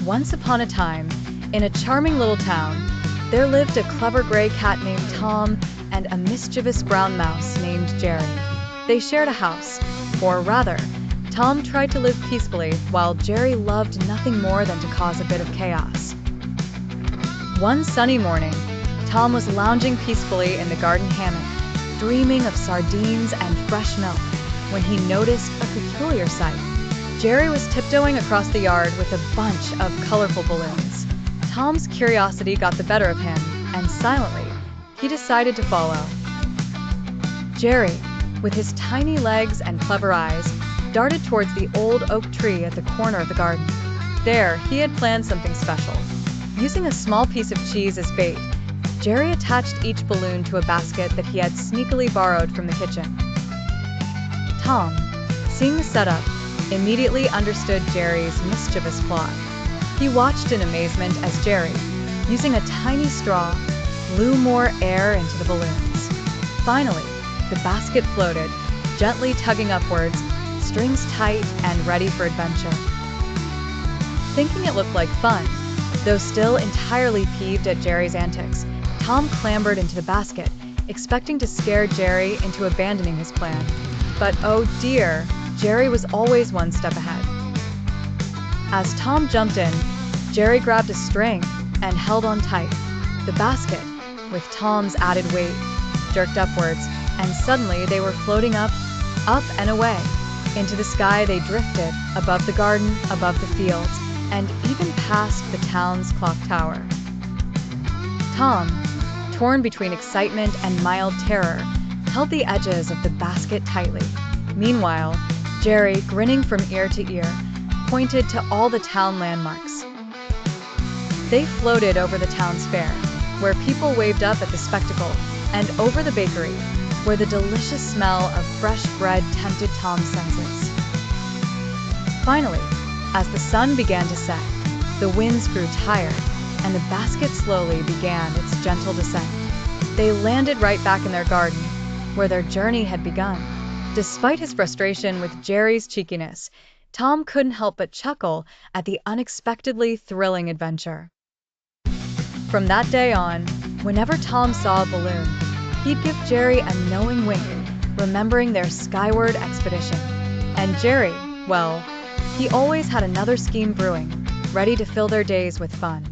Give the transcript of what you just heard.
Once upon a time, in a charming little town, there lived a clever gray cat named Tom and a mischievous brown mouse named Jerry. They shared a house, or rather, Tom tried to live peacefully while Jerry loved nothing more than to cause a bit of chaos. One sunny morning, Tom was lounging peacefully in the garden hammock, dreaming of sardines and fresh milk, when he noticed a peculiar sight. Jerry was tiptoeing across the yard with a bunch of colorful balloons. Tom's curiosity got the better of him, and silently, he decided to follow. Jerry, with his tiny legs and clever eyes, darted towards the old oak tree at the corner of the garden. There, he had planned something special. Using a small piece of cheese as bait, Jerry attached each balloon to a basket that he had sneakily borrowed from the kitchen. Tom, seeing the setup, immediately understood Jerry's mischievous plot. He watched in amazement as Jerry, using a tiny straw, blew more air into the balloons. Finally, the basket floated, gently tugging upwards, strings tight and ready for adventure. Thinking it looked like fun, though still entirely peeved at Jerry's antics, Tom clambered into the basket, expecting to scare Jerry into abandoning his plan. But oh dear, Jerry was always one step ahead. As Tom jumped in, Jerry grabbed a string and held on tight. The basket, with Tom's added weight, jerked upwards, and suddenly they were floating up and away. Into the sky they drifted, above the garden, above the fields, and even past the town's clock tower. Tom, torn between excitement and mild terror, held the edges of the basket tightly. Meanwhile, Jerry, grinning from ear to ear, pointed to all the town landmarks. They floated over the town's fair, where people waved up at the spectacle, and over the bakery, where the delicious smell of fresh bread tempted Tom's senses. Finally, as the sun began to set, the winds grew tired, and the basket slowly began its gentle descent. They landed right back in their garden, where their journey had begun. Despite his frustration with Jerry's cheekiness, Tom couldn't help but chuckle at the unexpectedly thrilling adventure. From that day on, whenever Tom saw a balloon, he'd give Jerry a knowing wink, remembering their skyward expedition. And Jerry, well, he always had another scheme brewing, ready to fill their days with fun.